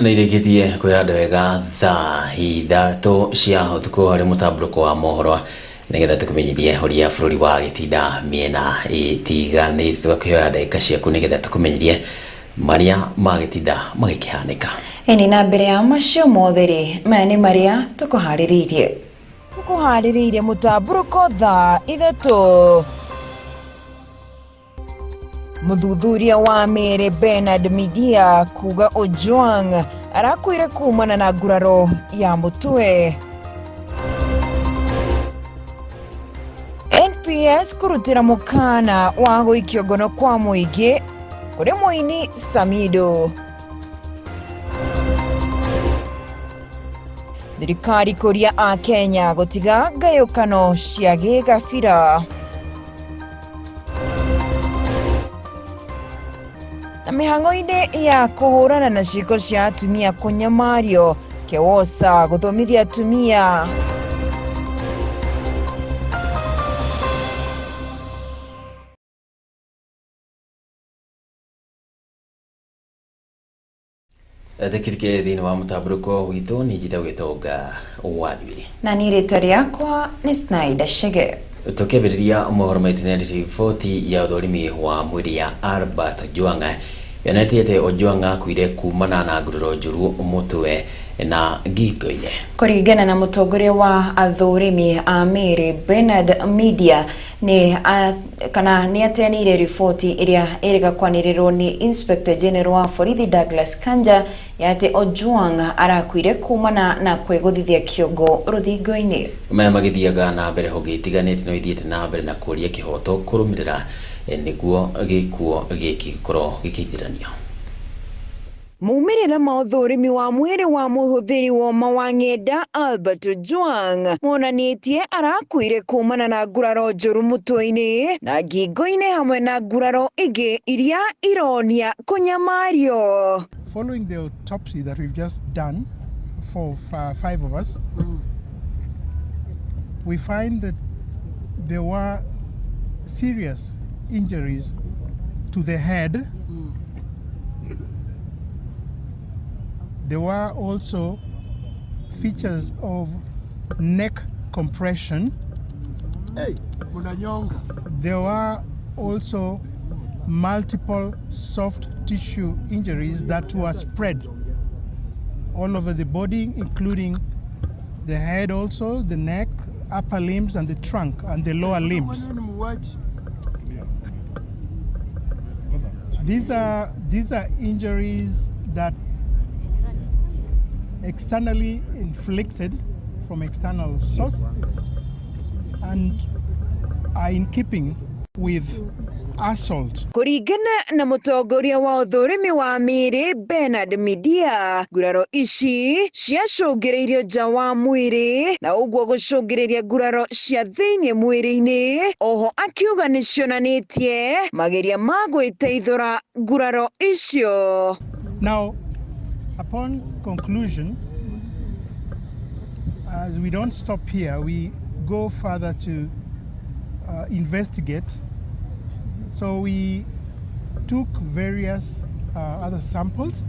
Nĩirĩkĩtie kwĩyanda wega thaa ithatũ cia ũtukũ harĩ mũtambũrũko wa mohoro nĩgetha tũkũmenyithie ũrĩa bũrũri wa gĩtinda mĩena ĩtiganĩte, tũgakĩoya ndagĩka ciaku nĩgetha tũkũmenyithie marĩa magĩtinda magĩkĩhanĩka. Ĩni na mbere ya macio mothe rĩ, maya nĩ marĩa tũkũharĩrĩirie mũtambũrũko thaa ithatũ. Muthuthuria wa mere Bernard Media kuga Ojwang arakwire kumana na nguraro ya mutwe. NPS kurutira mukana wa guikio ngono kwa muingi kuri muini Samido. Thirikari kuria a Kenya gutiga ngayukano cia gĩgabira. Na mĩhang'o-inĩ ya kũhũrana na ciiko cia atumia kũnyamario, KEWOSA gũthomithia atumia. Tekirike thĩinĩ wa mũtambũrũko witũ nĩ njĩtagwo Gitonga wa Nduiri. Na niĩ rĩtwa rĩakwa nĩ Schneider Chege. Tukĩambĩrĩria mohoro maitũ nĩ riboti ya ũthũrimi wa mwĩrĩ ya Albert Ojwang yonetire atĩ Ojwang akuire kumana na nguraro njũru mũtwe na ngito-inĩ. Kũringana na mũtongoria wa athũrimi a mĩĩrĩ Bernard Media nĩ ateanĩire riboti ĩrĩa ĩrĩgakwanĩrĩrwo nĩ Inspector General wa borithi Douglas Kanja ya atĩ Ojwang arakuire kumana na kwĩgũthithia kĩongo rũthingo-inĩ. Maya magĩthiaga na mbere honge itiganĩte no ithiĩte na mbere na kũũria kĩhoto kũrũmĩrĩra nĩguo gĩkuo gĩgĩkorwo gĩkĩithĩranio. Muumĩrĩra ma ũthũrimi wa mwĩrĩ wa mũhũthĩri woma wa ng'enda Albert Ojwang monanĩtie arakuire kumana na nguraro njũru mũtwe-inĩ na ngingo-inĩ hamwe na nguraro ingĩ iria ironia kũnyamario. Following the autopsy that we've just done for 5 of us, we find that there were serious injuries to the head. There were also features of neck compression. There were also multiple soft tissue injuries that were spread all over the body, including the head also, the neck, upper limbs and the trunk and the lower limbs. These are injuries that externally inflicted from external source and are in keeping with assault. Kũringana na mũtongoria wa ũthũrimi wa mĩĩrĩ Bernard Media, nguraro ici ciacũngĩrĩirio nja wa mwĩrĩ na ũguo gũcũngĩrĩria nguraro cia thĩinĩ mwĩrĩ-inĩ. Oho akiuga nĩ cionanĩtie mageria ma gwĩteithũra nguraro icio. Now, upon conclusion, as we don't stop here, we go further to investigate. So we took various other samples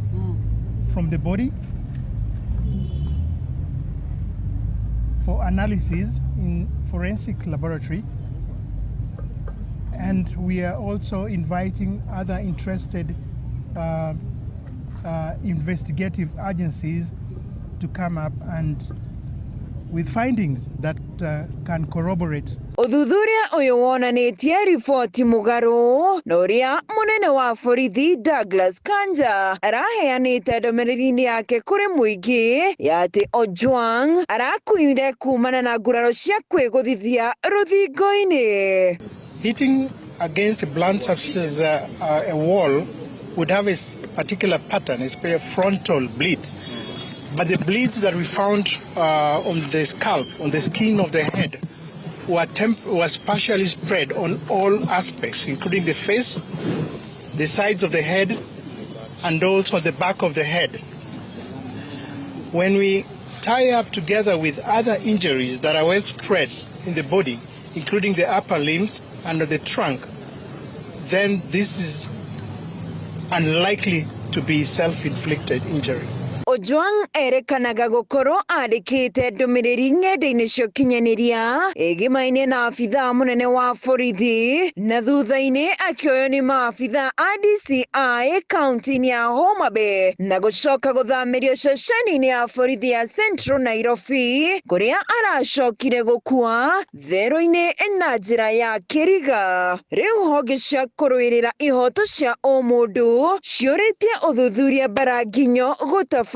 from the body for analysis in forensic laboratory, and we are also inviting other interested investigative agencies to come up and with findings that can corroborate. Uthuthuria uyu wonanĩtie riboti mũgarũ na ũrĩa mũnene wa borithi Douglas Kanja araheanĩte ndũmĩrĩri-inĩ yake kũrĩ mũingĩ ya atĩ Ojwang arakuire kumana na nguraro cia kwĩgũthithia rũthingo-inĩ. Hitting against a blunt surface, a wall, would have a particular pattern, a frontal bleed. But the bleeds that we found on the scalp, on the skin of the head, was partially spread on all aspects, including the face, the sides of the head, and also the back of the head. When we tie up together with other injuries that are well spread in the body, including the upper limbs and the trunk, then this is unlikely to be self-inflicted injury. Ojwang erekanaga gukoro andikite ndumiriri ng'enda-inĩ cia ũkinyanĩria ĩgimaine na abithaa munene wa borithi na thutha-inĩ akĩoywo nĩ maabithaa a DCI kaunti-inĩ ya Homa Bay na gũcoka gũthamĩrio ceceni-inĩ ya borithi ya Central Nairobi kũrĩa aracokire gũkua therũ-inĩ na njĩra ya kĩriga. Rĩu honge cia kũrũĩrĩra ihoto cia ũmũndũ ciũrĩtie ũthuthuria Baranginyo gũtabanio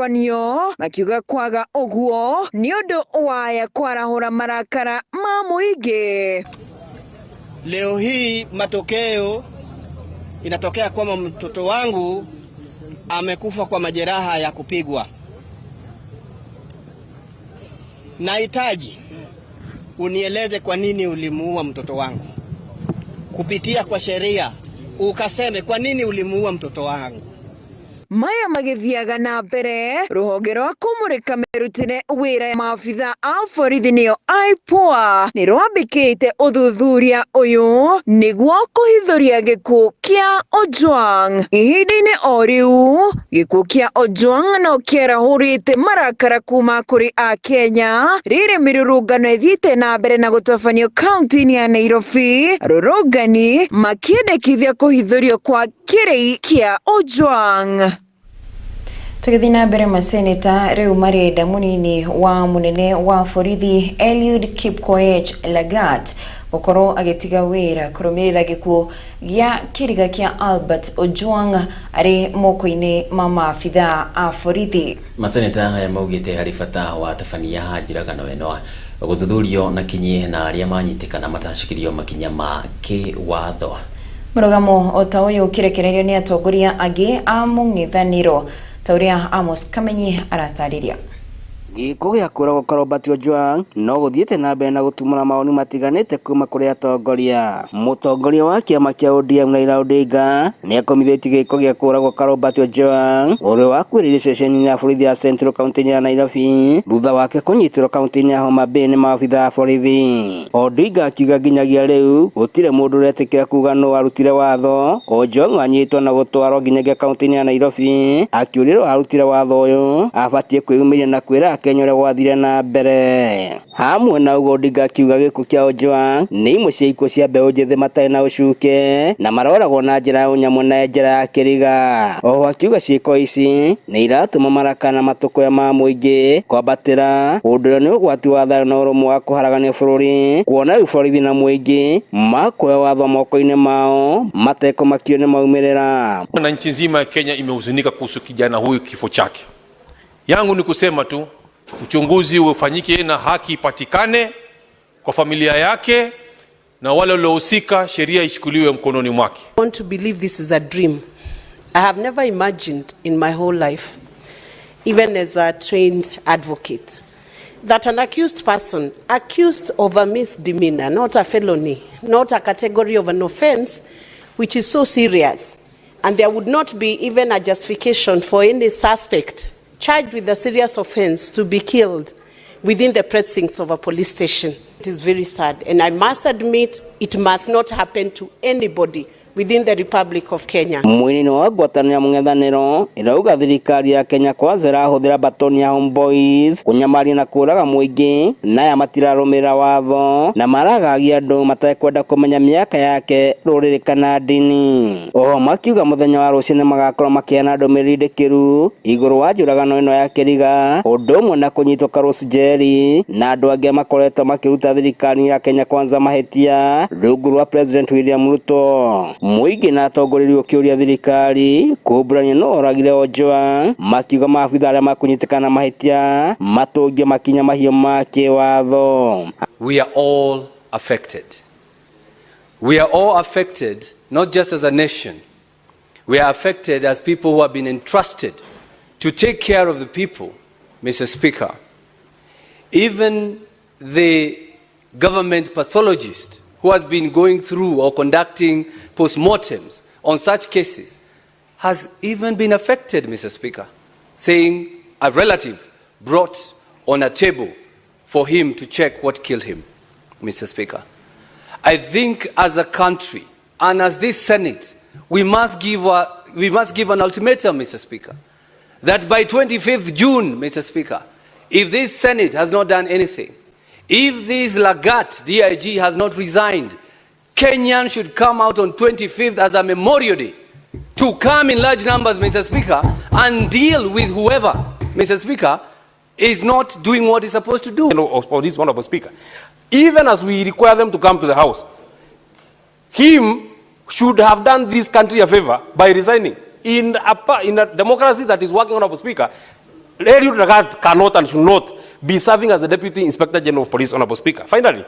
makiuga kwaga ũguo nĩ ũndũ waya kwarahũra marakara ma mũingĩ. Leo hii matokeo inatokea kwamba mtoto wangu amekufa kwa majeraha ya kupigwa. Nahitaji unieleze kwa nini ulimuua mtoto wangu. Kupitia kwa sheria ukaseme kwa nini ulimuua mtoto wangu. Maya magithiaga na mbere ruhonge rwa kumurika merutire wira ya maabithaa a borithi nio IPOA ni rwambikite uthuthuria uyu niguo kuhithuria gikuũ kia Ojwang. Ihinda-inĩ o riu gikuũ kia Ojwang no kĩarahũrĩte marakara kuma kuri a Kenya rĩrĩ mirurungano ithiĩte na mbere na gũtabanio kaunti-inĩ ya Nairobi, rũrũngani makĩendekithia kuhithurio kwa kĩrĩi kia Ojwang. Tũgĩthiĩ na mbere, maseneta rĩu marenda mũnini wa munene wa borithi Eliud Kipkoech Lagat gũkorwo agĩtiga wĩra kũrũmĩrĩra gĩkuũ gĩa kĩriga kĩa Albert Ojwang arĩ moko-inĩ ma maabithaa a borithi. Maseneta aya maugĩte harĩ bata wa tabania njĩragano ĩno gũthuthurio na kinyi na arĩa manyitĩkana matacokirio makinya ma kĩwatho. Mũrũgamo o ta ũyũ ũkĩrekererio nĩ atongoria angĩ a mũng'ethanĩro ta ũrĩa Amos Kamenyi aratarĩria. Gĩko gĩa kũragwo kwa Robert Ojwang no gũthiĩte na mbere na gũtumũra maoni matiganĩte kuma kũrĩ atongoria. Mũtongoria wa kĩama kĩa ODM Raila Odinga nĩ akomithĩtie gĩko gĩa kũragwo kwa Robert Ojwang ũrĩa wakuĩrĩire ceceni-inĩ ya borithi ya Central kaunti-inĩ ya Nairobi thutha wake kũnyitĩrwo kaunti-inĩ ya Homa Bay nĩ maabithaa a borithi. Odinga akiuga nginyagia rĩu gũtirĩ mũndũ ũretĩkĩra kuga no arutire watho. Ojwang anyitwo na gũtwarwo nginyagia kaunti-inĩ ya Nairobi akĩũrĩrwo arutire watho ũyũ abatiĩ kwĩyumĩria na kwĩra Kenya ũrĩa gwathire na mbere. Hamwe na ũguo Odinga akiuga gĩkuũ kĩa Ojwang nĩ imwe cia ikuũ cia mbeũ njĩthĩ matarĩ na ũcuke na maroragwo na njĩra ya ũnyamũ na njĩra ya kĩriga. Oho akiuga ciĩko ici nĩ iratũma marakana matũkũya ma mũingĩ kwambatĩra ũndũ ũrĩa nĩ ũgwati wa thayũ na ũrũmwe wa kũharagania bũrũri, kuona rĩu borithi na mũingĩ makoya watho moko-inĩ mao matekũmakio nĩ maumĩrĩra. Na nchi nzima ya Kenya imehuzunika kuhusu kijana huyu kifo chake. Yangu ni kusema tu uchunguzi ufanyike na haki ipatikane kwa familia yake na wale waliohusika sheria ichukuliwe mkononi mwake. I want to believe this is a dream. I have never imagined in my whole life, even as a trained advocate, that an accused person, accused of a misdemeanor, not a felony, not a category of an offense, which is so serious, and there would not be even a justification for any suspect charged with a serious offense to be killed within the precincts of a police station. It is very sad, and I must admit it must not happen to anybody within the Republic of Kenya. Mwini wa ngwatanĩro ya mũng'ethanĩro irauga thirikari ya Kenya kwanza ĩrahũthĩra batoni ya homeboys kunyamaria na kũraga mũingĩ na ya matirarũmĩrĩra watho na maragagia andũ matekwenda kũmenya mĩaka yake, rũrĩrĩ kana ndini. Oho makiuga mũthenya wa rũciũ magakorwo makĩheana ndũmĩrĩri ndĩkĩru igũrũ wa njũragano ĩno ya kĩriga, ũndũ ũmwe na kũnyitwo Carlos Njeri na andũ angĩ makoretwo makĩruta thirikari ya Kenya kwanza mahĩtia rungu rwa President William Ruto. Mũingĩ na atongoria ũkĩũria thirikari kũmbũrania no oragire Ojwang, makiuga maabithaa arĩa makũnyitĩkana mahĩtia matũngie makinya mahiũ ma kĩwatho. We are all affected. We are all affected, not just as a nation. We are affected as people who have been entrusted to take care of the people, Mr. Speaker. Even the government pathologist who has been going through or conducting postmortems on such cases has even been affected, Mr. Speaker, saying a relative brought on a table for him to check what killed him, Mr. Speaker. I think as a country and as this Senate, we must give an ultimatum, Mr. Speaker, that by 25th June, Mr. Speaker, if this Senate has not done anything, if this Lagat DIG has not resigned, Kenyans should come out on 25th as a Memorial Day to come in large numbers, Mr. Speaker, and deal with whoever, Mr. Speaker, is not doing what he's supposed to do. Or this Honorable Speaker, even as we require them to come to the House, him should have done this country a favor by resigning. In a democracy that is working, Honorable Speaker, Eliud Lagat cannot and should not be serving as the Deputy Inspector General of Police, Honorable Speaker. Finally,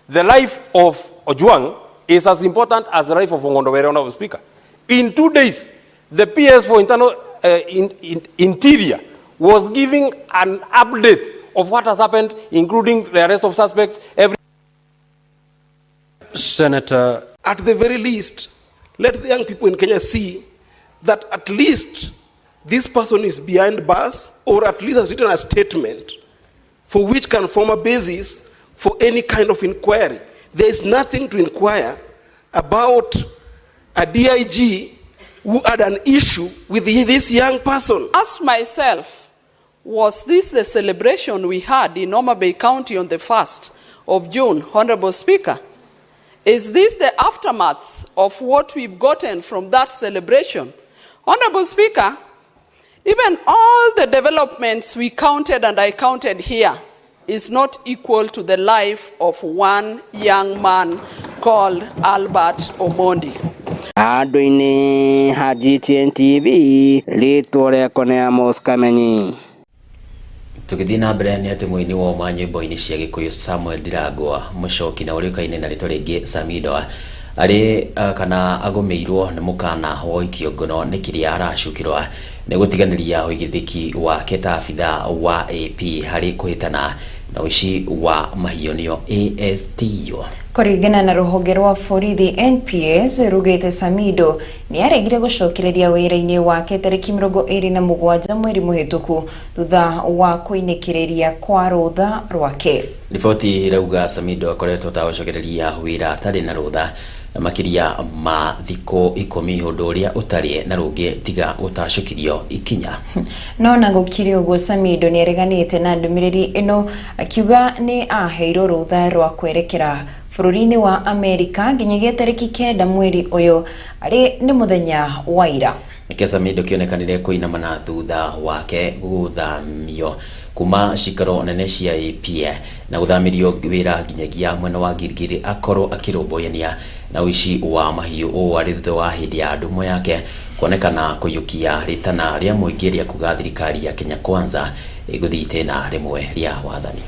the life of Ojwang is as important as the life of Ongondowere, Honorable Speaker. In 2 days, the PS for Internal Interior was giving an update of what has happened, including the arrest of suspects. Senator, at the very least, let the young people in Kenya see that at least this person is behind bars, or at least has written a statement for which can form a basis for any kind of inquiry. There is nothing to inquire about a DIG who had an issue with this young person. Ask myself, was this the celebration we had in Homa Bay County on the 1st of June, Honorable Speaker? Is this the aftermath of what we've gotten from that celebration? Honorable Speaker, even all the developments we counted and I counted here is not equal to the life of one young man called Albert Omondi. Andũ-inĩ ha GTN TV rĩtwa rĩakwa nĩ Amos Kamenyi. Tukithii na mbere nĩ atĩ mũini wa ũma nyĩmbo-inĩ cia Gĩkũyũ Samuel Ndirangwa mũcoki na ũrĩkaine na rĩtwa rĩngĩ Samido arĩ kana agũmĩirwo nĩ mũkana wa ũikio ngono nĩ kĩrĩa aracukirwo nĩ gũtiganĩria ũigĩrĩrĩki wa abithaa wa AP harĩ kũhĩtana na ũici wa mahiũ nĩo ASTU. Kũringana na rũhonge rwa borithi NPS rugĩte Samido nĩ aregire gũcokereria wĩra-inĩ wake tarĩki 27 mweri mũhĩtũku thutha wa kũinĩkĩrĩria kwa rũtha rwake. Riboti rauga Samido akoretwo ta gũcokereria wĩra atarĩ na rũtha makiria ma thikũ 10 ũndũ ũrĩa ũtarĩ na rũngĩ tiga gũtacukirio ikinya. No na gũkire ũguo Samido nĩ areganĩte na ndũmĩrĩri ĩno akiuga nĩ aheirwo rũtha rwa kwerekera bũrũri-inĩ wa Amerika nginyagia tarĩki 9 mweri ũyũ arĩ nĩ mũthenya wa ira. Nĩkĩo Samido kĩonekanire kũinama na thutha wake gũthamio kuma cikaro nene cia AP na gũthamirio wĩra nginyagia mwena wa Gilgil akorwo akĩrũmbũyania na ũici wa mahiũ ũũ arĩ thutha wa hĩndĩ ya ndũmũ yake kuonekana kũiyũkia rĩtana rĩa mũingĩ rĩa kuga thirikari ya Kenya Kwanza ĩgũthiĩ itĩna rĩmwe rĩa wathani.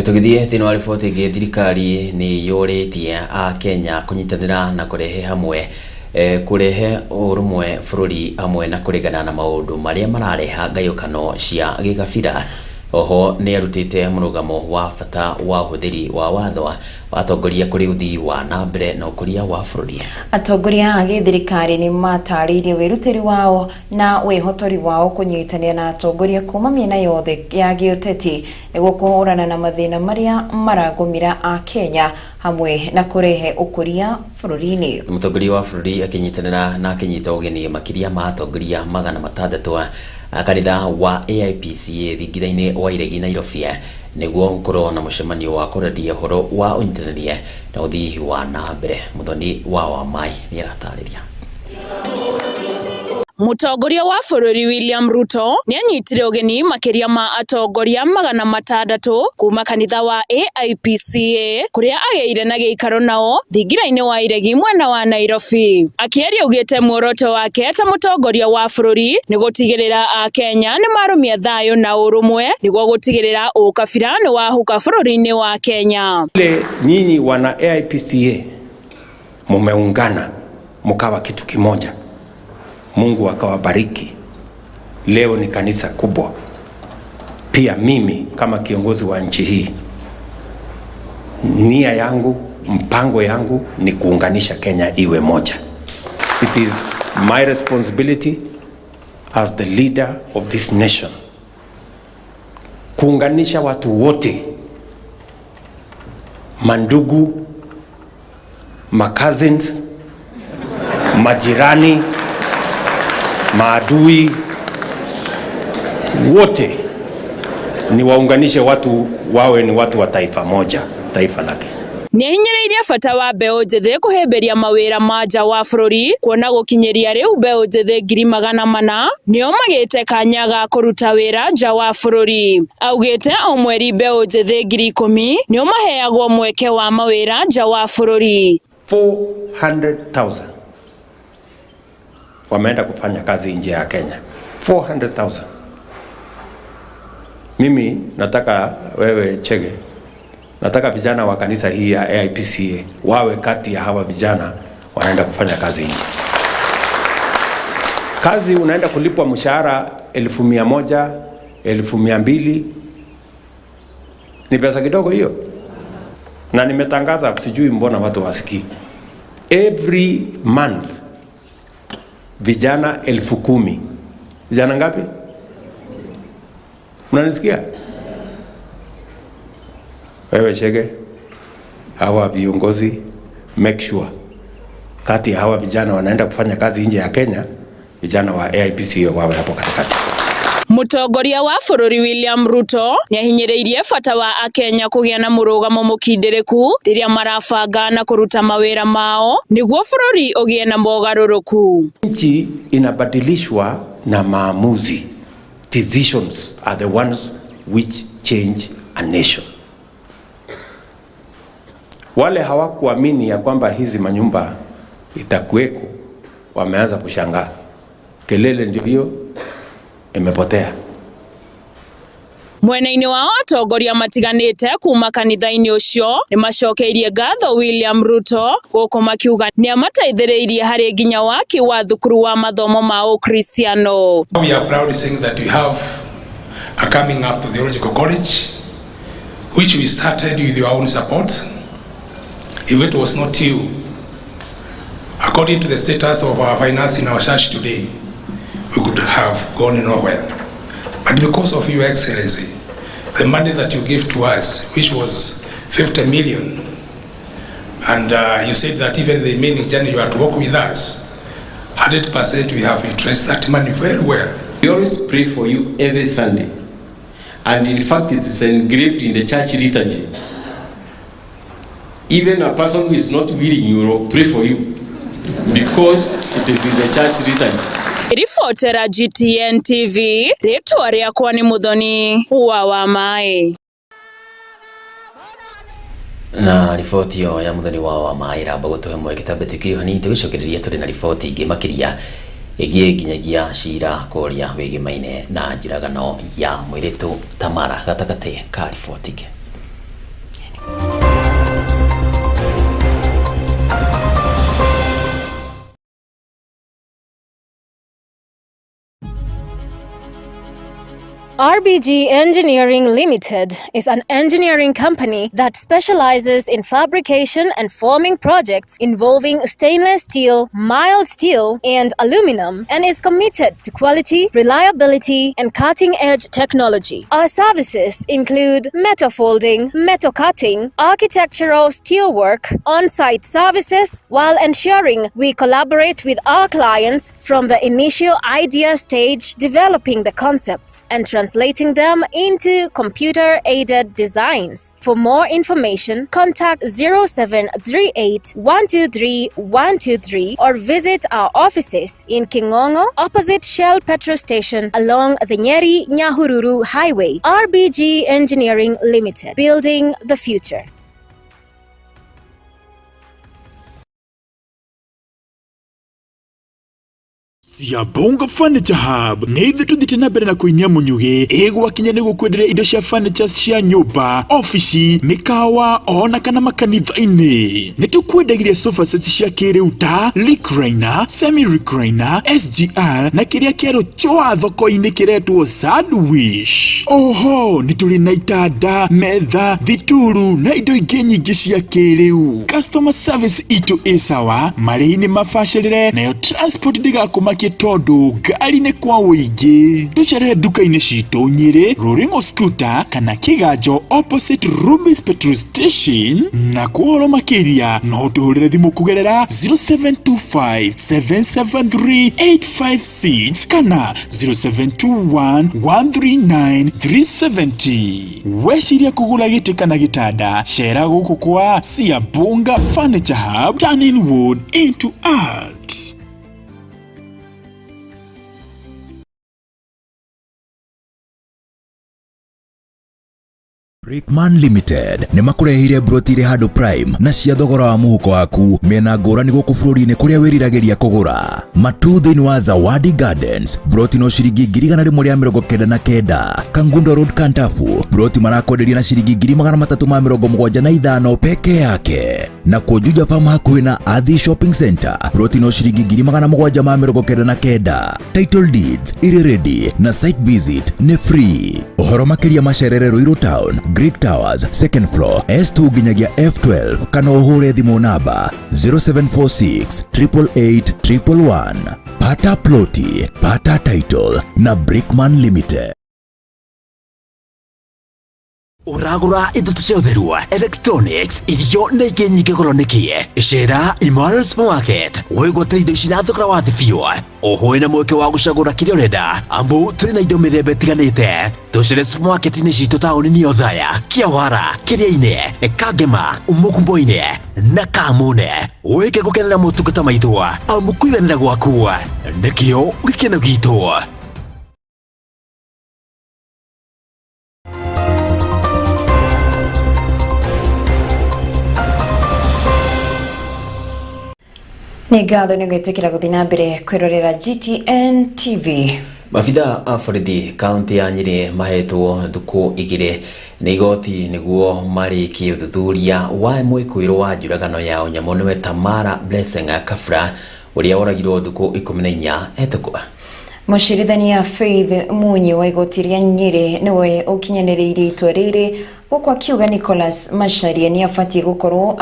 Tugithie thĩinĩ wa riboti ĩngĩ thirikari nĩ yũrĩtie a Kenya kũnyitanĩra na kũrehe hamwe kũrehe ũrũmwe bũrũri hamwe na kũregana na maũndũ marĩa marareha ngayũkano cia gĩgabira. Oho nĩ arutĩte mũrũgamo wa bata wa ũhũthĩri wa watho atongoria kũrĩ ũthii wa na mbere na ũkũria wa bũrũri. Atongoria a gĩthirikari nĩ matarĩirie wĩrutĩri wao na wĩhotori wao kũnyitanĩra na atongoria kuma mĩena yothe ya gĩũteti nĩguo kũhũrana na mathĩna marĩa maragũmĩra a Kenya hamwe na kũrehe ũkũria bũrũri-inĩ. Mũtongoria wa bũrũri akĩnyitanĩra na akĩnyita ũgeni makĩria ma atongoria 600 kanitha wa AIPCA thingira-inĩ wa Iregi Nairobi nĩguo gũkorwo na mũcemanio wa kũradia ũhoro wa ũnyitanĩria na ũthii wa na mbere. Mũthoni wa Mai nĩ aratarĩria. Mũtongoria wa bũrũri William Ruto nĩ anyitire ũgeni makĩria ma atongoria 600 kuma kanitha wa AIPCA kũrĩa agĩire na gĩikaro nao thingira-inĩ wa Iregi mwena wa Nairobi. Akĩaria augĩte muoroto wake ta mũtongoria wa bũrũri nĩ gũtigĩrĩra a Kenya nĩ marũmia thayũ na ũrũmwe nĩguo gũtigĩrĩra ũkabira nĩ wahuka bũrũri-inĩ wa Kenya. Nyinyi wana AIPCA mumeungana mkawa kitu kimoja. Mungu akawabariki. Leo ni kanisa kubwa. Pia mimi kama kiongozi wa nchi hii, nia yangu mpango yangu ni kuunganisha Kenya iwe moja. It is my responsibility as the leader of this nation kuunganisha watu wote, mandugu, cousins, majirani, maadui, wote ni waunganishe watu wawe ni watu wa taifa moja, taifa la Kenya. Nihinyireirie bata wa mbeu njithi kuhimbiria mawira ma nja wa bururi kuona gukinyiria riu mbeu njithi 400,000 nio magite kanya ga kuruta wira nja wa bururi. Augite o mweri mbeu njithi 10,000 nio maheagwo mweke wa mawira nja wa bururi. 400,000 wameenda kufanya kazi nje ya Kenya. 400,000. Mimi nataka wewe Chege, nataka vijana wa kanisa hii ya AIPCA wawe kati ya hawa vijana wanaenda kufanya kazi nje. Kazi unaenda kulipwa mshahara 1,100, 1,200. Ni pesa kidogo hiyo. Na nimetangaza, sijui mbona watu wasikii. Every month vijana 10,000. Vijana ngapi? Unanisikia? Wewe Chege, hawa viongozi make sure kati ya hawa vijana wanaenda kufanya kazi nje ya Kenya, vijana wa AIPCA wawe hapo katikati. Mutongoria wa bururi William Ruto niahinyireirie bata wa Akenya kugia na murugamo mukindiriku riria marabanga na kuruta mawira mao niguo bururi ugie na mogaruruku. Nchi inabadilishwa na maamuzi. Decisions are the ones which change a nation. Wale hawakuamini ya kwamba hizi manyumba itakuweko wameanza kushangaa. Kelele ndio hiyo imepotea. Mwena-ini wa atongoria matiganite kuma kanitha-ini ucio ni macokeirie ngatho William Ruto guku makiuga ni amateithĩrĩirie hari nginya waki wa thukuru wa mathomo ma Ukristiano. We are proud saying that we have a coming up theological college which we started with your own support. If it was not you, according to the status of our finance in our church today, we could have gone nowhere. But because of your excellency, the money that you gave to us, which was 50 million, and you said that even the remaining journey you have to work with us, 100% we have utilized that money very well. We always pray for you every Sunday. And in fact, it is engraved in the church liturgy. Even a person who is not willing will pray for you because it is in the church liturgy. Ribotera GTN TV, ritwa riakwa ni Muthoni wa Mai. Na riboti yo ya Muthoni wa Mai ramba gutuhe mwe kitabe tukiri hani tugicokereria turi na riboti ingi makiria igie nginyagia cira kuria wigi maine na njiragano ya mwiritu Tamara gatakate ka riboti ingi. RBG Engineering Limited is an engineering company that specializes in fabrication and forming projects involving stainless steel, mild steel, and aluminum, and is committed to quality, reliability, and cutting-edge technology. Our services include metal folding, metal cutting, architectural steelwork, on-site services, while ensuring we collaborate with our clients from the initial idea stage, developing the concepts and translating them into computer-aided designs. For more information, contact 0738 123 123 or visit our offices in Kingongo, opposite Shell Petrol Station along the Nyeri Nyahururu Highway. RBG Engineering Limited, building the future. Siabonga Furniture Hub nä ithe tå thiä na mbere na kå inia må nyugä ĩgwakinya nä gå kwenderia indo cia furniture cia nyũmba, ofici, mĩkawa ona kana makanitha-inĩ. Nĩ tũkwendagiria sofa sets cia kĩrĩu ta recliner, semi recliner, SGR na kĩrĩa kĩerũ choa thoko-inĩ kĩretwo sandwich. Oho nĩ tũrĩ na itanda, metha, thituru na indo ingĩ nyingĩ cia kĩrĩu. Customer service itũ ĩ sawa, marĩhi nĩ mabacĩrĩre, nayo transport ndĩgakũmakie tondu ngari nĩ kwa wĩingĩ. Tũcerere duka-inĩ citũ Nyĩrĩ, Roringo Scooter kana Kĩganjo opposite Rubis petrol station, na kuhoro makĩria no tũhũrĩre thimũ kũgerera 0725 773 856 kana 0721 139 370. Weciria kũgũra gĩtĩ kana gĩtanda, cera gũkũ kwa Siabonga Furniture Hub, turning wood into art. Brickman Limited nĩ makũrehire broti irĩ handũ prime na cia thogora wa mũhuko waku mĩena ngũrani gũkũ bũrũri-inĩ kũrĩa wĩriragĩria kũgũra. Matu thĩinĩ wa Zawadi Gardens, broti no ciringi 199. Kangundo Road Kantafu, broti marakwenderia na ciringi 375 peke yake. Na Juja Farm hakuhĩ na Athi Shopping Center, broti no ciringi 799. Title deeds irĩ ready na site visit nĩ free. Ũhoro makĩria macerere Ruiru Town, Greek Towers, second floor, S2 nginyagia F12, kana ũhũre thimũ namba 0746 888 111. Pata ploti, pata title na Brickman Limited. Uragura indo cia ũtheru, electronics, irio na ingĩ nyingĩ goro nĩkie. Cera Imara Supermarket, wĩgwatĩra indo ici na thogora wa thĩ biũ. Oho ĩna mweke wa gũcagũra kĩrĩa ũrenda, amu tũrĩ na indo mĩthemba ĩtiganĩte. Tũcere supermarket-inĩ citũ taũni-inĩ Othaya, Kĩawara, Kĩrĩa-inĩ, Kangema, Mũkumbo-inĩ na Kamune. Wĩke gũkenera motungata maitũ, amu kũiganĩra gwaku nĩkĩo gĩkeno gitũ. Nĩ ngatho nĩ gwĩtĩkĩra gũthiĩ na mbere kwĩrorera GTN TV. Maabitha a borithi kaunti ya Nyĩrĩ mahetwo thukũ 2 nĩ igoti nĩguo marĩkie ũthuthuria wa mwĩkũĩrwo wa njũragano ya ũnyamũ nĩwe Tamara Blessing Kabura ũrĩa woragirwo thukũ 14 hetũku. Mũcirithania Faith Munyi wa igoti rĩa Nyĩrĩ niwe ũkinyanĩrĩirie itua rĩrĩ, gũkũ akiuga Nicholas Macharia nĩ abatiĩ gũkorwo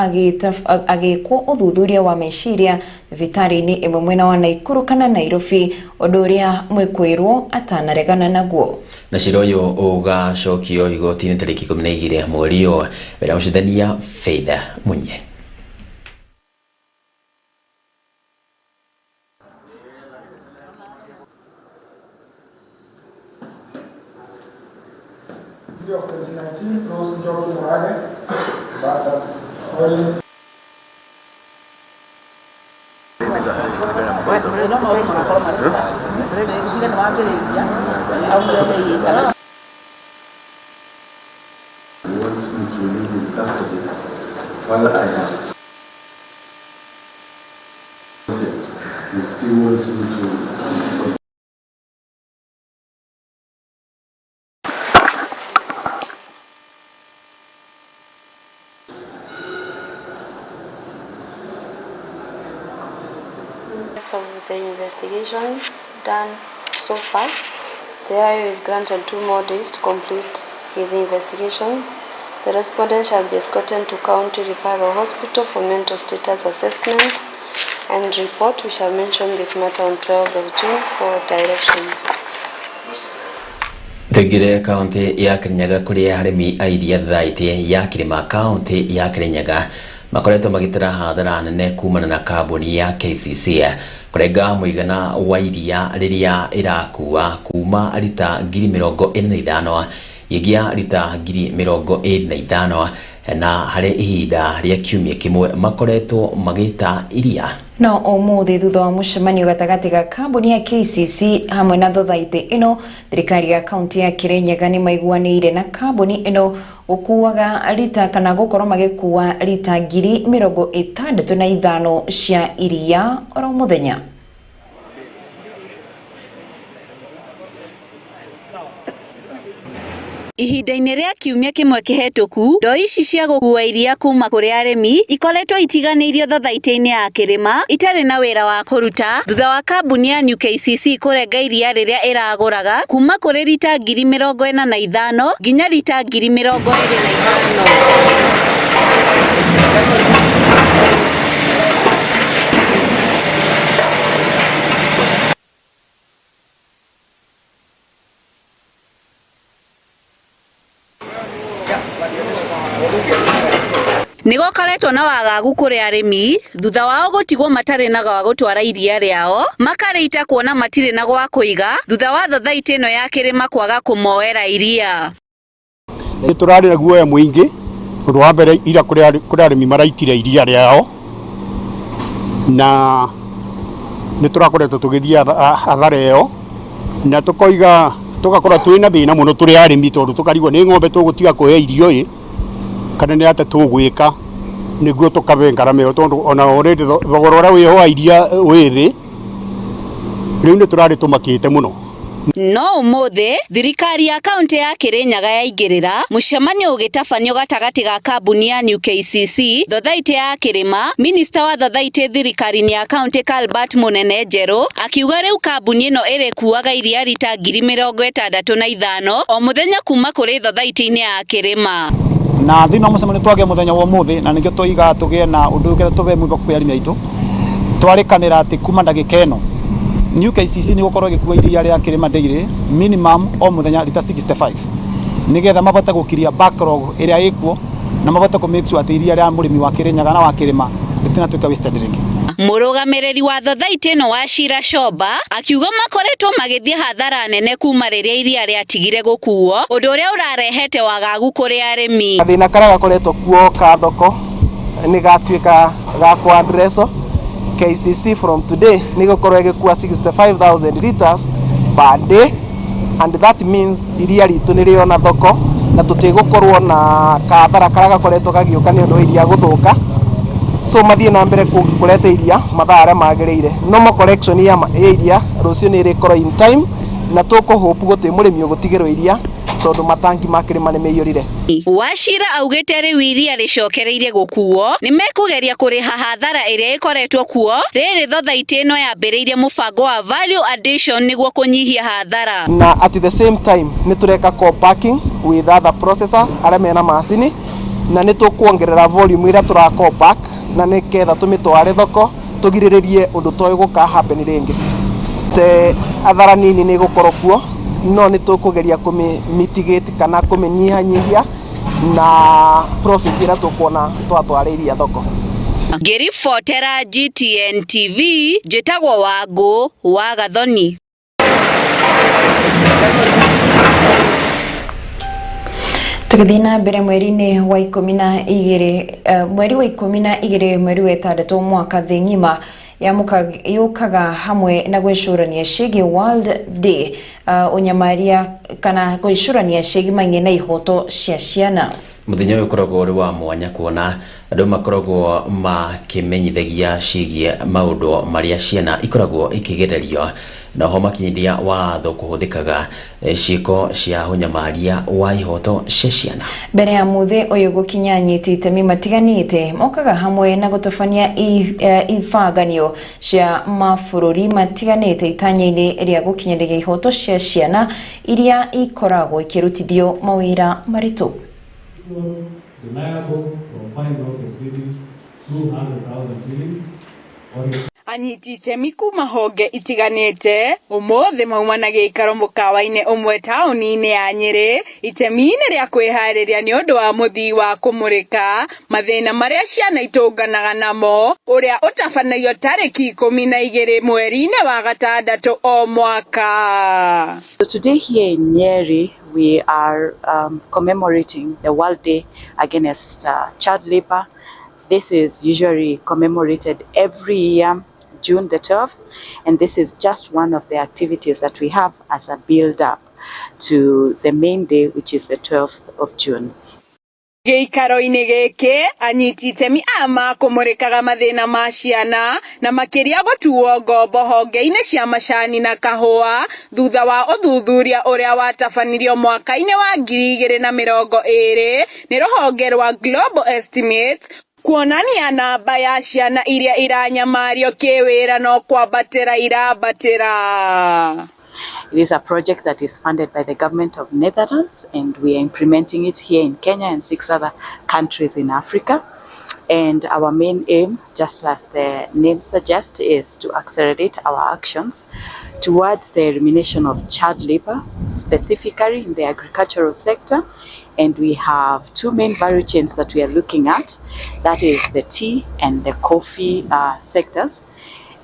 agĩkwo ũthuthuria wa meciria thibitarĩ-inĩ ĩmwe mwena wa Naikuru kana Nairobi, ũndũ ũrĩa mwĩkũĩrwo atanaregana naguo. Na cira ũyũ ũgacokio igoti-inĩ tarĩki 12 mweri ũyũ, wĩra mũcirithania Faith Munyi. Of 2019, Rose Njoki Morale versus Holly. He wants me to remain in custody while I have it. He still wants me to. Of the investigations done so far, the IO is granted 2 more days to complete his investigations. The respondent shall be escorted to County Referral Hospital for mental status assessment and report. We shall mention this matter on 12th of June for directions. Tũingĩre kaunti ya Kirinyaga kũrĩa arĩmi a iria thaĩti ya Kĩrĩma kaunti ya Kirinyaga makoretwo magĩtara hathara nene kumana na kambuni ya KCC kũrenga mũigana wa iria rĩrĩa ĩrakua kuma lita 45,000 yĩgia lita 25,000 na harĩ ihinda rĩa kiumia kĩmwe makoretwo magĩta iria. No ũmũthĩ thutha wa mũcemanio gatagatĩ ga kambuni ya KCC hamwe na thothaitĩ ĩno, thirikari ya kaunti ya Kirinyaga nĩ maiguanĩire na kambuni ĩno gũkuaga lita kana gũkorwo magĩkua lita 65,000 cia iria oro mũthenya. Ihinda-inĩ rĩa kiumia kĩmwe kĩhetũku, ndo ici cia gũkua iria kuma kũrĩ arĩmi ikoretwo itiganĩirio thothaitĩ-inĩ ya Kĩrĩma itarĩ na wĩra wa kũruta thutha wa kambuni ya UKCC kũrenga iria rĩrĩa ĩragũraga kuma kũrĩ lita 45,000 nginya lita 25,000. Nĩgũkoretwo na wagagu kũrĩ arĩmi thutha wao gũtigwo matarĩ na gwa gũtwara iria rĩao makarĩita kuona matirĩ na gwa kũiga thutha wa thothaitĩ ĩno ya Kĩrĩma kwaga kũmoera iria. Nĩtũrarĩ na guoya mũingĩ ũndũ wa mbere ira kũrĩ arĩmi maraitire iria rĩao na nĩtũrakoretwo tũgĩthiĩ hathara ĩyo na tũgakorwo twĩ na thĩna mũno tũrĩ arĩmi tondũ tũkarigwo nĩ ng'ombe tũgũtiga kuoya irio kana nĩ ate tũgwĩka nĩguo tũkabe ngarama ĩyo tondũ ona already thogora ũrĩa wĩho wa iria wĩ thĩ rĩu nĩtũrarĩ tũmakĩte mũno. No ũmũthĩ thirikari ya kaunti ya Kĩrĩnyaga yaingĩrĩra mũcemanio ũgĩtabanio gatagatĩ ga kambuni ya UKCC thothaitĩ ya Kĩrĩma. Minista wa thothaitĩ thirikari-inĩ ya kaunti Albert Mũnene Njerũ akiuga rĩu kambuni ĩno ĩrĩkuaga iria lita 65,000 o mũthenya kuma kũrĩ thothaitĩ-inĩ ya Kĩrĩma. Na thina mũcemanio twagĩa mũthenya wa ũmũthĩ na nĩkĩo tũiga tũgĩe na ũndũ ũkĩra tũbe mwĩba kwĩ arĩmi aitũ twarĩkanĩra atĩ kuma ndagĩka ĩno UKCC nĩ gũkorwo ĩgĩkua iria rĩa Kĩrĩma daily minimum o mũthenya lita 65 nĩgetha mabote gũkiria backlog ĩrĩa ĩkuo na mabote kũ make sure atĩ iria rĩa mũrĩmi wa Kĩrĩnyaga na wa Kĩrĩma rĩtinatuĩka wasted rĩngĩ. Mũrũgamĩrĩri wa thothaitĩ ĩno wa Shira Shoba akiuga makoretwo magĩthiĩ hathara nene kuma rĩrĩa iria rĩatigire gũkuo ũndũ ũrĩa ũrarehete wagagu kũrĩ arĩmi. Gathĩna karĩa gakoretwo kuo ka thoko nĩ gatuĩka ga ku address KCC from today nĩ gũkorwo ĩgĩkua 65,000 liters per day and that means iria ritũ nĩ rĩona thoko na tũtigũkorwo na kathara karĩa gakoretwo gagĩũka nĩ ũndũ wa iria gũthũka. So mathiĩ na mbere kũreta iria mathaa arĩa magĩrĩire. Normal collection ya iria rũciũ nĩ ĩrĩkorwo in time na tũkũhope gũtĩ mũrĩmi ũgũtigĩrwo iria tondũ matangi ma Kĩrĩma nĩ meiyũrire. Wachira augĩte rĩu iria rĩcokereirie gũkuo nĩ mekũgeria kũrĩha hathara ĩrĩa ĩkoretwo kuo rĩrĩ thothaitĩ ĩno yambĩrĩirie mũbango wa value addition nĩguo kũnyihia hathara. Na at the same time nĩ tũreka co-packing with other processors arĩa mena macini na nĩ tũkuongerera volume ĩrĩa tũra-co-pack na nĩgetha tũmĩtware thoko tũgirĩrĩrie ũndũ toĩ gũka happen rĩngĩ. Te athara nini nĩ gũkorwo kuo no nĩ tũkũgeria kũmĩ-mitigate kana kũmĩnyihanyihia na profit ĩrĩa tũkuona twatwarĩria thoko. Ngĩribotera GTN TV njĩtagwo Wangũ wa Gathoni. Tũgĩthiĩ na mbere mweri-inĩ wa 12 mweri wa 12 mweri wa 6 mwaka thĩ ng'ima yũkaga hamwe na gwĩcũrania ciĩgiĩ World Day ũnyamaria kana gwĩcũrania ciĩgiĩ na ihoto cia ciana. Mũthenya ũyũ ũkoragwo ũrĩ wa mwanya kuona andũ makoragwo makĩmenyithagia ciĩgiĩ maũndũ marĩa ciana ikoragwo ikĩgererio na ho makinyithia watho kũhũthĩkaga ciĩko cia ũnyamaria wa ihoto cia ciana. Mbere ya mũthĩ ũyũ gũkinya anyiti itemi matiganĩte mokaga hamwe na gũtabania ibanganio cia mabũrũri matiganĩte itanya-inĩ rĩa gũkinyĩria ihoto cia ciana iria ikoragwo ikĩrutithio mawĩra maritũ. Anyiti itemi kuma honge itiganĩte ũmũthĩ mauma na gĩikaro mũkawa-inĩ ũmwe taũni-inĩ ya Nyĩrĩ itemi-inĩ rĩa kwĩharĩria nĩ ũndũ wa mũthii wa kũmũrĩka mathĩna marĩa ciana itũnganaga namo ũrĩa ũtabanagio tarĩki 12 mweri-inĩ wa gatandatũ o mwaka. So today here in Nyeri we are commemorating the World Day Against Child Labor. This is usually commemorated every year, June the 12th, and this is just one of the activities that we have as a build-up to the main day, which is the 12th of June. Gĩikaro-inĩ gĩkĩ anyiti itemi ama kũmũrĩkaga mathĩna ma ciana na makĩria gũtuo ngombo honge-inĩ cia macani na kahũa thutha wa ũthuthuria ũrĩa watabanirio mwaka-inĩ wa 2020 nĩ rũhonge rwa Global Estimates kuonania namba ya ciana iria iranyamario kĩwĩra no kwambatĩra irambatĩra. It is a project that is funded by the government of Netherlands, and we are implementing it here in Kenya and 6 other countries in Africa. And our main aim, just as the name suggests, is to accelerate our actions towards the elimination of child labor, specifically in the agricultural sector. And we have 2 main value chains that we are looking at. That is the tea and the coffee sectors.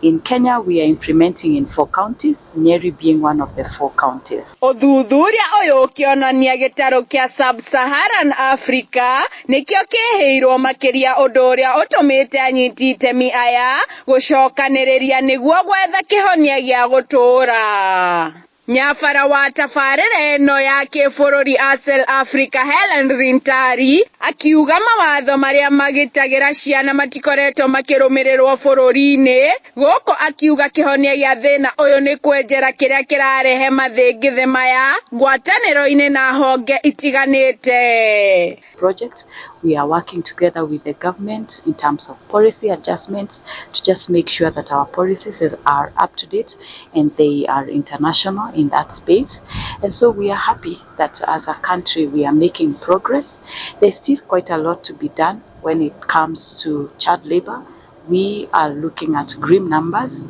In Kenya, we are implementing in 4 counties, Nduiri being one of the 4 counties. Ũthuthuria ũyũ ũkĩonania gĩtarũ kĩa Sub-Saharan Africa nĩkĩo kĩhĩirwo makĩria ũndũ ũrĩa ũtũmĩte anyiti itemi aya gũcokanĩrĩria nĩguo gwetha kĩhonia gĩa gũtũũra. Nyabara wa tabarĩra ĩno ya kĩbũrũri Acel Africa Helen Rintari akiuga mawatho marĩa magitagĩra ciana matikoretwo makĩrũmĩrĩrwo bũrũri-inĩ, gũkũ akiuga kĩhonia gĩa thĩna ũyũ nĩ kwenjera kĩrĩa kĩrarehe mathĩngĩthĩ maya ngwatanĩro-inĩ na honge itiganĩte. Project, we are working together with the government in terms of policy adjustments to just make sure that our policies are up to date and they are international in that space. And so we are happy that as a country we are making progress. There's still quite a lot to be done when it comes to child labor. We are looking at grim numbers.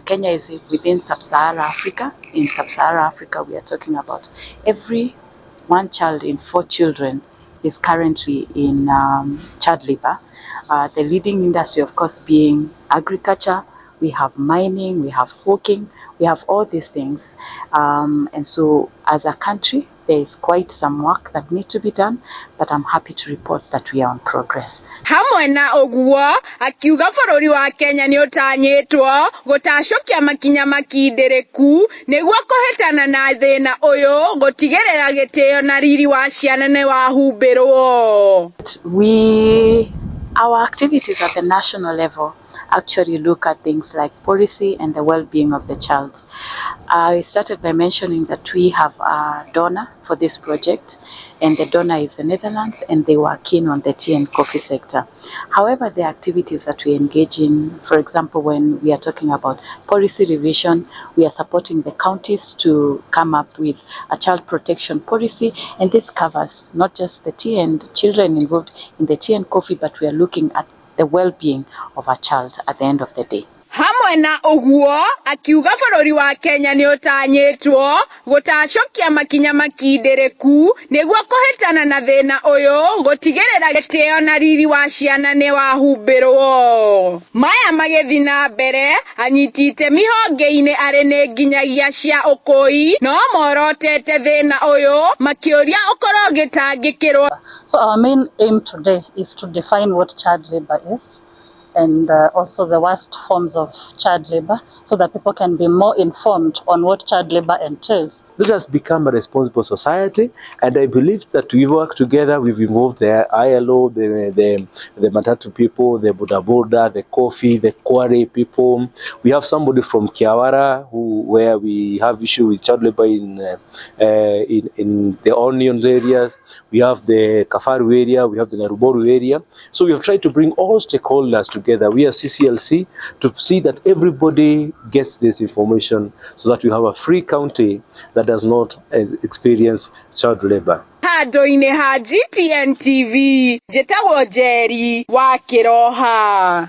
Kenya is within Sub-Saharan Africa. In Sub-Saharan Africa, we are talking about every 1 child in 4 children is currently in child labor. The leading industry, of course, being agriculture. We have mining, we have hawking, we have all these things. And so as a country, there is quite some work that needs to be done, but I'm happy to report that we are on progress. Hamwe na ũguo akiuga bũrũri wa Kenya nĩ ũtanyĩtwo gũtacũkia makinya makindĩrĩku nĩguo kũhĩtana na thĩna ũyũ gũtigĩrĩra gĩtĩo na riri wa ciana nĩ wahumbĩrwo. Our activities at the national level actually look at things like policy and the well-being of the child. I started by mentioning that we have a donor for this project, and the donor is the Netherlands, and they were keen on the tea and coffee sector. However, the activities that we engage in, for example, when we are talking about policy revision, we are supporting the counties to come up with a child protection policy, and this covers not just the tea and children involved in the tea and coffee, but we are looking at the well-being of a child at the end of the day. Hamwe na ũguo akiuga bũrũri wa Kenya nĩ ũtanyĩtwo gũtacũkia makinya makindĩrĩku nĩguo kũhĩtana na thĩna ũyũ gũtigĩrĩra gĩtĩo na riri wa ciana nĩ wahumbĩrwo. Maya magĩthiĩ na mbere anyiti itemi honge-inĩ arĩ nĩ nginyagia cia ũkũi no morotete thĩna ũyũ makĩũria ũkorwo gĩtangĩkĩrwo. So our main aim today is to define what child labor is, and also the worst forms of child labor, so that people can be more informed on what child labor entails. Let us become a responsible society, and I believe that we work together. We've involved the ILO, the Matatu people, the Boda Boda, the coffee, the quarry people. We have somebody from Kiawara where we have issue with child labor in the Onions areas. We have the Kafaru area, we have the Naruboru area. So we have tried to bring all stakeholders together. We are CCLC to see that everybody gets this information so that we have a free county that does not experience child labor. Handũ-inĩ ha GTN TV, njĩtagwo Njeri wa Kĩroha.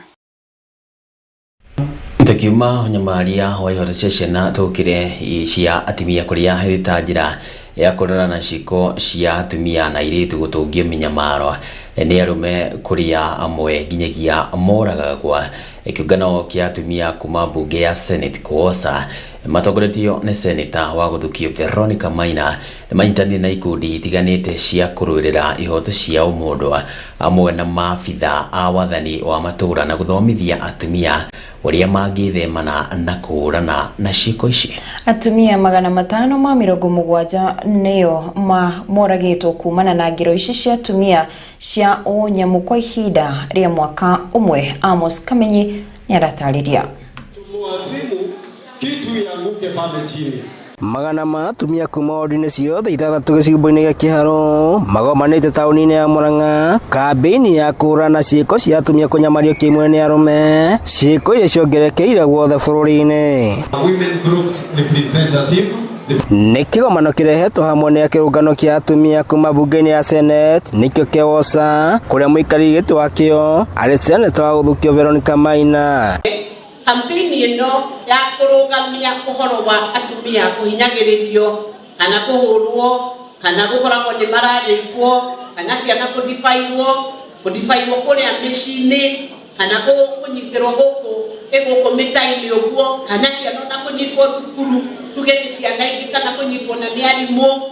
Tukiuma nyamaria wa ihoto cecena tukire cia atimia kuria hita njira ya kũrora na ciko cia atumia na iritu gũtũngio minyamaro nĩ arume kuria amwe nginyagia moraga kwa kĩũngano kĩa atumia kuma bunge ya Senate kuosa matongoretio nĩ seneta wa Gũthukio Veronica Maina nĩmanyitanĩire na ikundi itiganĩte cia kũrũĩrĩra ihoto cia ũmũndũ amwe na maabitha a wathani wa matũũra na gũthomithia atumia ũrĩa mangĩthemana na kũhũrana na ciĩko ici. Atumia 570 nĩo moragĩtwo kumana na ngero ici cia atumia cia ũnyamũ kwa ihinda rĩa mwaka ũmwe. Amos Kamenyi nĩaratarĩria. Kitu yanguke pale chini. Magana ma atumia kuma ordine ciothe ithathatu gĩcigo-inĩ gĩa Kĩharo magomanĩte taũni-inĩ ya Mũrang'a kambĩini ya kũhũrana ciĩko cia atumia kũnyamario kĩmwe nĩ arũme, ciĩko iria ciongerekeire guothe bũrũri-inĩ. Women groups representative nĩ kĩgomano kĩrehetwo hamwe nĩ kĩrũngano kĩa atumia kuma bunge-inĩ ya Senate nĩkĩo kĩosa kũrĩa mũikarĩri gĩtĩ wakĩo arĩ seneta wa Gũthukio Veronica Maina. Kampeni ino ya kurugamia uhoro wa atumia kuhinyagiririo kana kuhurwo kana gukoragwo ni mararikwo kana ciana kudifairwo kuria micini kana kunyitirwo guku mitaini uguo kana ciana na kunyitwo thukuru tugeni ciana ingi kana kunyitwo na ni arimu.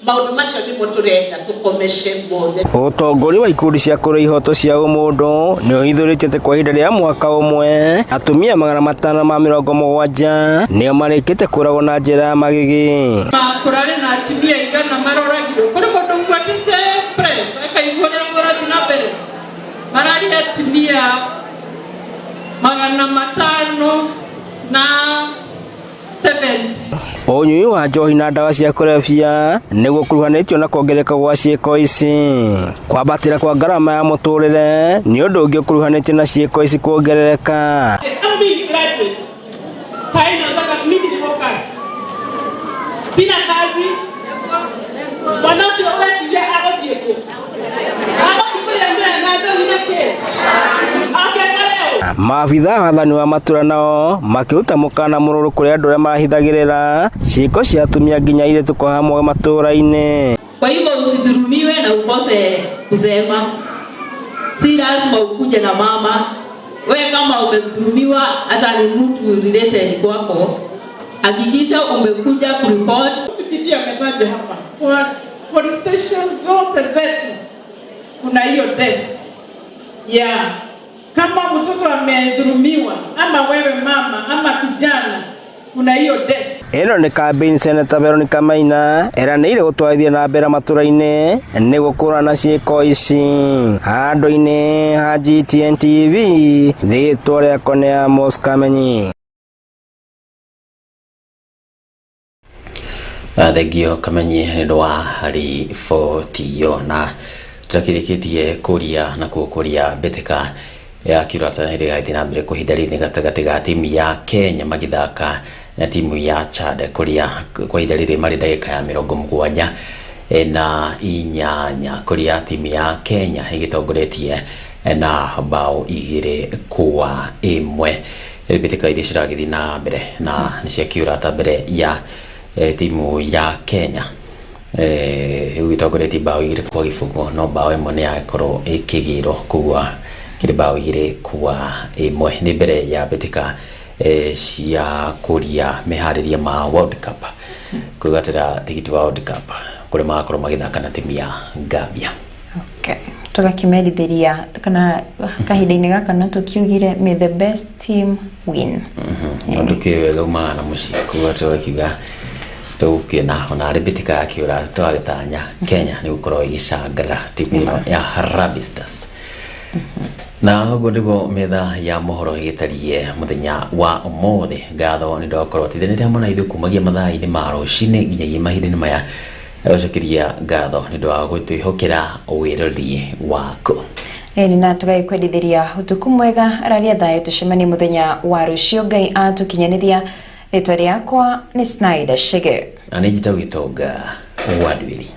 Maundu macio nimo turenda tukomeshe mothe. Ũtongoria wa ikundi cia kũrũa ihoto cia ũmũndũ nĩ ũhithũrĩtio kwa ihinda rĩa mwaka ũmwe. Atumia 570 nĩo marĩkĩte kũragwo na njĩra ya magigi. Kũrarĩ na atumia 100 maroragirwo kũrĩ mũndũ ũbuatĩte press akaigua ũrĩa kũrathiĩ na mbere. Mararĩ atumia 570. Ũnyui wa njohi na ndawa cia kũrebia nĩguo kuruhanĩtio na kuongereka gwa ciĩko ici. Kwambatĩra kwa ngarama ya mũtũrĩre nĩ ũndũ ũngĩ ũkuruhanĩtio na ciĩko ici kuongerereka. Sina kazi. Mwanasi wewe agothiĩ kũ? Maabitha wathani wa matũũra nao makĩruta mũkana mũrũrũ kũrĩ andũ arĩa marahithagĩrĩra ciĩko cia atumia nginya iretu kwa hamwe matũũra-inĩ. Kwa hivyo usidhulumiwe na ukose kusema. Si lazima ukuje na mama. Wewe kama umedhulumiwa hata ni mtu related kwako, hakikisha umekuja kuripoti. Sipitia ametaja hapa. Kwa police stations zote zetu kuna hiyo desk. Yeah. Kama mtoto amedhulumiwa ama wewe mama ama kijana kuna hiyo desk. Ĩno nĩ kambĩini Seneta Veronica Maina eranĩire gũtwarithia na mbere matũũra-inĩ nĩguo kũhũrana ciĩko ici. Handũ-inĩ ha GTN TV rĩĩtwa rĩakwa nĩ Amos Kamenyi. Thengio Kamenyi nĩ ũndũ wa riboti ĩyo, na tũrakĩrĩkĩtie kũria na gũkũria mbĩtĩka ya kĩrotanĩrĩ gĩgathiĩ na mbere kũhinda rĩrĩ gatagatĩ ga timu ya Kenya magĩthaka na timu ya Chad kũrĩa kwa ihinda rĩrĩ marĩ ndagĩka ya 78 kũrĩa timu ya Kenya ĩgĩtongoretie na bao 2-1. Mbĩtĩka iria ciragĩthiĩ na mbere na nĩ cia kĩũrata mbere ya timu ya Kenya ĩgĩtongoretie bao 2-0, no bao ĩmwe nĩ yakorwo ĩkĩgĩrwo kũgua kĩrĩ bao 2-1 nĩ mbere ya mbĩtĩka cia kũria meharĩria ma World Cup kwĩgatĩra tigiti wa World Cup kũrĩa magakorwo magĩthaka na timu ya Gambia. Okay, tũgakĩmerithĩria kana kahinda-inĩ gaka no tũkiugire may the best team win. Ũndũ kĩwega umaga na mũciĩ kuga tũkiuga tũgũkĩona ona arĩ mbĩtĩka ya kĩũra twagĩtanya Kenya nĩ gũkorwo ĩgĩcangara timu ĩno ya Harambee Stars. Na ũguo nĩguo metha ya mohoro ĩgĩtarie mũthenya wa ũmũthĩ. Ngatho nĩ ndakorwo tithanĩte hamwe na ithuĩ kumagia mathaa-inĩ ma rũcinĩ nginyagia mahinda-inĩ maya. Ũcokeria ngatho nĩ ũndũ wa gwĩtwĩhokera wĩrori waku. Na tũgagĩkwendithĩria ũtukũ mwega. Araria thayũ tũcemanie mũthenya wa rũciũ. Ngai atũkinyanĩria. Rĩtwa rĩakwa nĩ Schneider Chege. Na nĩ njĩtagwo Gitonga wa Nduiri.